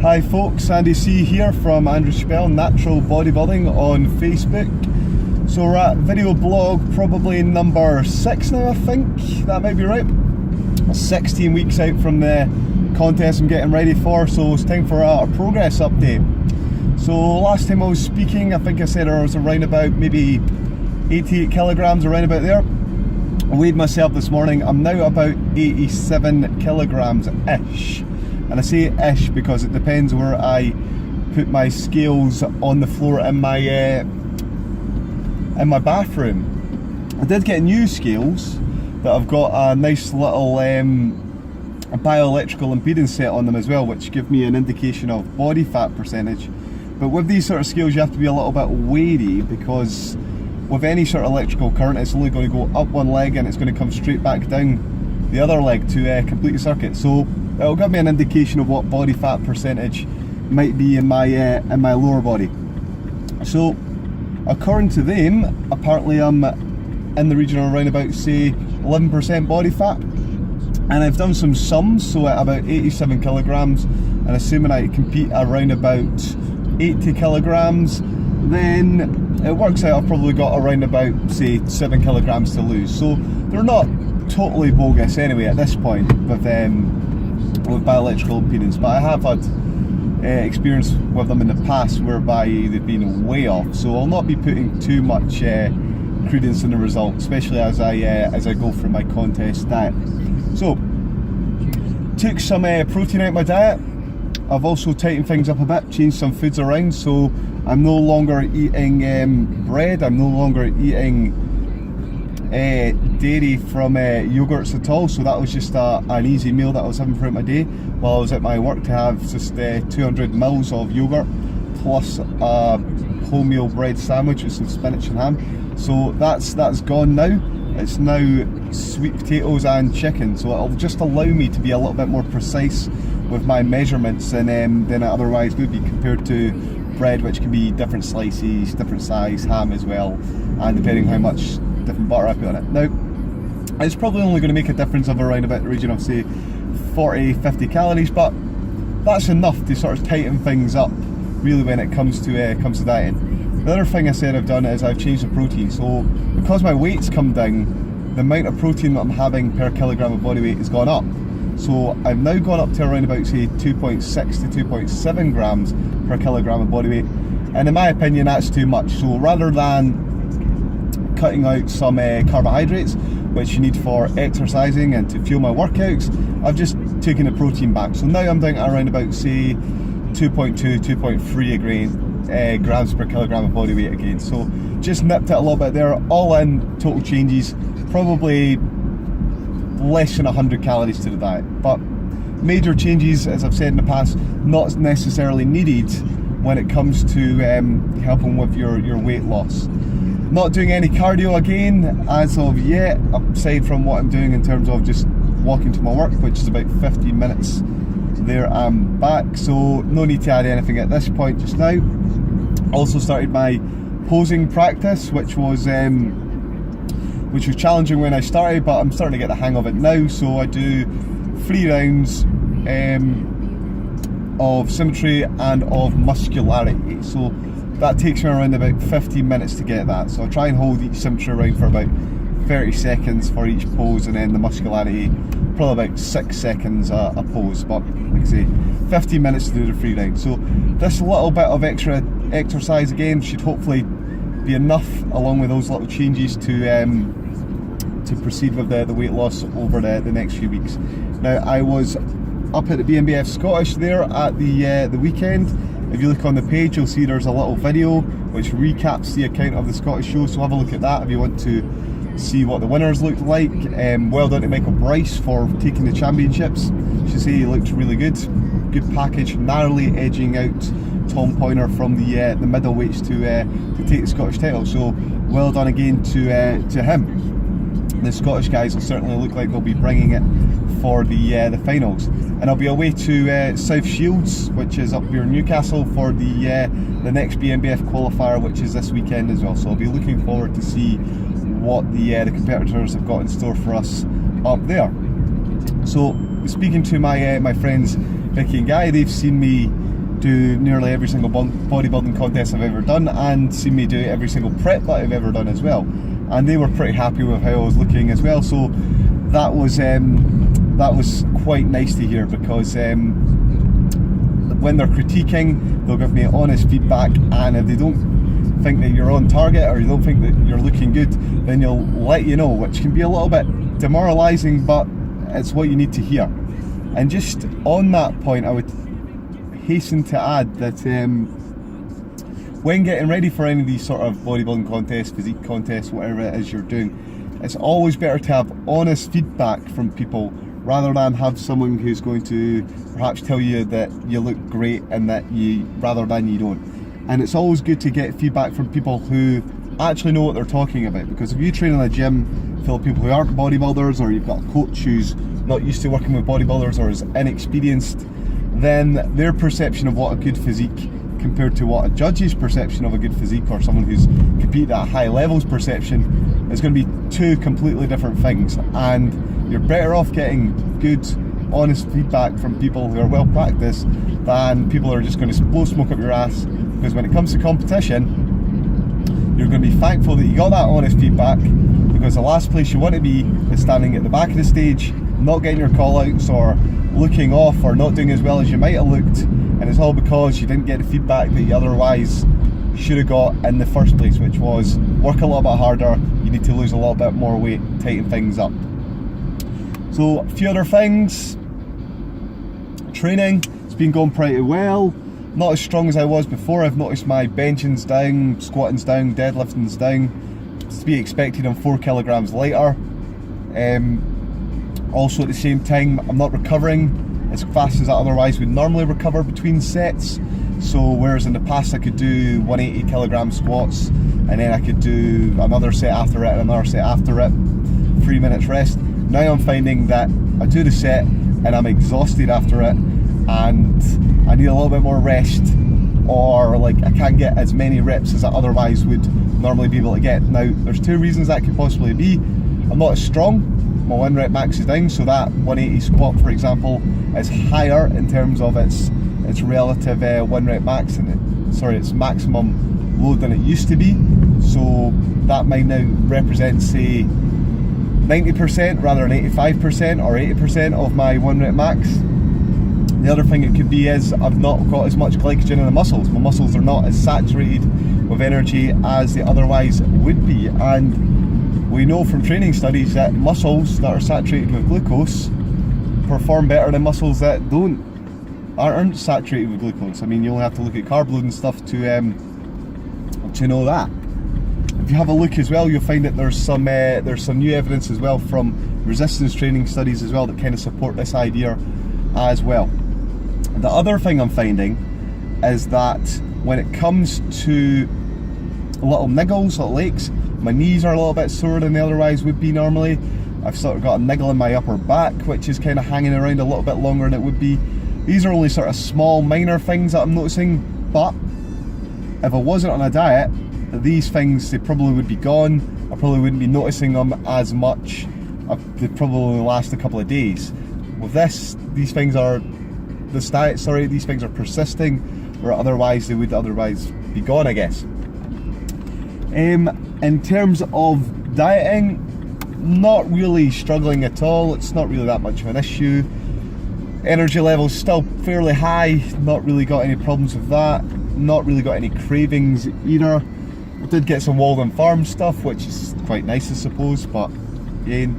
Hi folks, Andy C here from Andrew Spell Natural Bodybuilding on Facebook. So we're at Vblog, probably number 6 now, I think, that might be right. 16 weeks out from the contest I'm getting ready for, so it's time for a progress update. So last time I was speaking, I think I said I was around about maybe 88 kilograms, around about there. I weighed myself this morning, I'm now about 87 kilograms-ish. And I say ish because it depends where I put my scales on the floor in my bathroom. I did get new scales that have got a nice little bioelectrical impedance set on them as well, which give me an indication of body fat percentage. But with these sort of scales you have to be a little bit wary, because with any sort of electrical current it's only going to go up one leg and it's going to come straight back down the other leg to complete the circuit. So it'll give me an indication of what body fat percentage might be in my lower body. So according to them, apparently I'm in the region of around about, say, 11% body fat. And I've done some sums, so at about 87 kilograms, and assuming I compete around about 80 kilograms, then it works out I've probably got around about, say, 7 kilograms to lose. So they're not totally bogus anyway at this point with bioelectrical impedance, but I have had experience with them in the past whereby they've been way off, so I'll not be putting too much credence in the result, especially as I go through my contest diet. So took some protein out of my diet. I've also tightened things up a bit, changed some foods around, so I'm no longer eating bread, I'm no longer eating dairy from yogurts at all, so that was just an easy meal that I was having throughout my day while I was at my work, to have just 200 mils of yogurt plus a wholemeal bread sandwich with some spinach and ham. So that's gone now. It's now sweet potatoes and chicken, so it'll just allow me to be a little bit more precise with my measurements than it otherwise would be, compared to bread, which can be different slices, different size, ham as well, and depending how much different butter I put on it. Now, it's probably only going to make a difference of around about the region of, say, 40-50 calories, but that's enough to sort of tighten things up really when it comes to dieting. The other thing I said I've done is I've changed the protein. So because my weight's come down, the amount of protein that I'm having per kilogram of body weight has gone up. So I've now gone up to around about, say, 2.6 to 2.7 grams per kilogram of body weight, and in my opinion that's too much. So rather than cutting out some carbohydrates, which you need for exercising and to fuel my workouts, I've just taken the protein back. So now I'm down at around about, say, 2.2, 2.3 grams per kilogram of body weight again. So just nipped it a little bit there. All in, total changes, probably less than 100 calories to the diet. But major changes, as I've said in the past, not necessarily needed when it comes to helping with your weight loss. Not doing any cardio again as of yet, aside from what I'm doing in terms of just walking to my work, which is about 15 minutes there and back, so no need to add anything at this point just now. Also started my posing practice, which was challenging when I started, but I'm starting to get the hang of it now. So I do 3 rounds of symmetry and of muscularity, so that takes me around about 15 minutes to get that. So I try and hold each symmetry round for about 30 seconds for each pose, and then the muscularity probably about 6 seconds a pose, but like I say, 15 minutes to do the 3 rounds. So this little bit of extra exercise again should hopefully be enough, along with those little changes, to proceed with the weight loss over the next few weeks. Now, I was up at the BNBF Scottish there at the weekend. If you look on the page, you'll see there's a little video which recaps the account of the Scottish show, so have a look at that if you want to see what the winners looked like. Well done to Michael Bryce for taking the championships. I should say he looked really good. Good package, narrowly edging out Tom Poyner from the middleweights to take the Scottish title. So well done again to him. The Scottish guys will certainly look like they'll be bringing it for the finals. And I'll be away to South Shields, which is up near Newcastle, for the next BNBF qualifier, which is this weekend as well. So I'll be looking forward to see what the competitors have got in store for us up there. So speaking to my friends Vicky and Guy, they've seen me do nearly every single bodybuilding contest I've ever done, and seen me do every single prep that I've ever done as well, and they were pretty happy with how I was looking as well. So that was quite nice to hear, because when they're critiquing, they'll give me honest feedback, and if they don't think that you're on target or you don't think that you're looking good, then they'll let you know, which can be a little bit demoralizing, but it's what you need to hear. And just on that point, I would hasten to add that when getting ready for any of these sort of bodybuilding contests, physique contests, whatever it is you're doing, it's always better to have honest feedback from people rather than have someone who's going to perhaps tell you that you look great and that rather than you don't. And it's always good to get feedback from people who actually know what they're talking about, because if you train in a gym full of people who aren't bodybuilders, or you've got a coach who's not used to working with bodybuilders or is inexperienced, then their perception of what a good physique compared to what a judge's perception of a good physique, or someone who's competed at high levels perception, is going to be two completely different things. And you're better off getting good, honest feedback from people who are well practiced than people who are just going to blow smoke up your ass, because when it comes to competition, you're going to be thankful that you got that honest feedback, because the last place you want to be is standing at the back of the stage, not getting your call outs or looking off or not doing as well as you might have looked, and it's all because you didn't get the feedback that you otherwise should have got in the first place, which was work a little bit harder, you need to lose a little bit more weight, tighten things up. So a few other things. Training, it's been going pretty well. Not as strong as I was before. I've noticed my benching's down, squatting's down, deadlifting's down. It's to be expected. I'm 4 kilograms lighter. Also at the same time, I'm not recovering as fast as I otherwise would normally recover between sets. So whereas in the past I could do 180 kilogram squats, and then I could do another set after it and another set after it, 3 minutes rest. Now I'm finding that I do the set and I'm exhausted after it, and I need a little bit more rest, or like I can't get as many reps as I otherwise would normally be able to get. Now there's two reasons that could possibly be. I'm not as strong, my 1 rep max is down, so that 180 squat for example is higher in terms of its relative 1 rep max, and its maximum load than it used to be. So that might now represent, say, 90% rather than 85% or 80% of my 1 rep max. The other thing it could be is I've not got as much glycogen in the muscles. My muscles are not as saturated with energy as they otherwise would be, and we know from training studies that muscles that are saturated with glucose perform better than muscles that aren't saturated with glucose. I mean, you only have to look at carb load and stuff to know that. If you have a look as well, you'll find that there's some new evidence as well from resistance training studies as well that kind of support this idea as well. The other thing I'm finding is that when it comes to little niggles, little aches, my knees are a little bit sore than they otherwise would be normally. I've sort of got a niggle in my upper back, which is kind of hanging around a little bit longer than it would be. These are only sort of small, minor things that I'm noticing, but if I wasn't on a diet, these things, they probably would be gone. I probably wouldn't be noticing them as much. They'd probably only last a couple of days. With this, these things are persisting, or otherwise they would otherwise be gone, I guess. In terms of dieting, not really struggling at all. It's not really that much of an issue. Energy levels still fairly high, not really got any problems with that. Not really got any cravings either. I did get some Walden Farm stuff, which is quite nice I suppose, but again,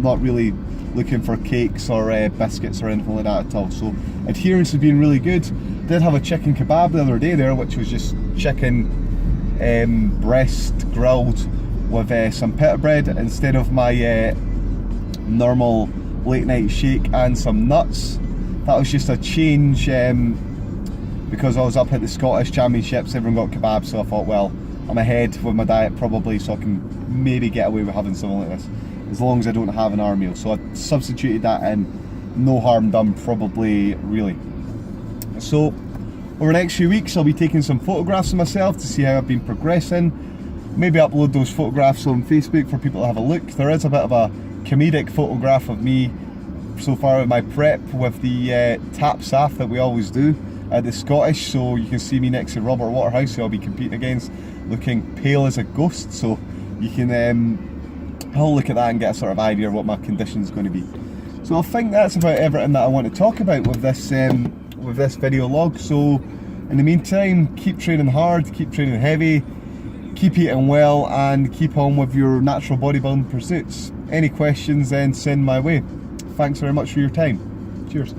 not really looking for cakes or biscuits or anything like that at all. So adherence has been really good. Did have a chicken kebab the other day there, which was just chicken breast grilled with some pita bread instead of my normal late night shake and some nuts. That was just a change because I was up at the Scottish Championships, everyone got kebabs, so I thought, well, I'm ahead with my diet probably, so I can maybe get away with having something like this as long as I don't have an hour meal. So I substituted that in, no harm done probably, really. So over the next few weeks I'll be taking some photographs of myself to see how I've been progressing. Maybe upload those photographs on Facebook for people to have a look. There is a bit of a comedic photograph of me so far with my prep with the tap SAF that we always do. at the Scottish, so you can see me next to Robert Waterhouse, who I'll be competing against, looking pale as a ghost, so you can have a look at that and get a sort of idea of what my condition's going to be. So I think that's about everything that I want to talk about with this video log. So in the meantime, keep training hard, keep training heavy, keep eating well, and keep on with your natural bodybuilding pursuits. Any questions, then send my way. Thanks very much for your time. Cheers.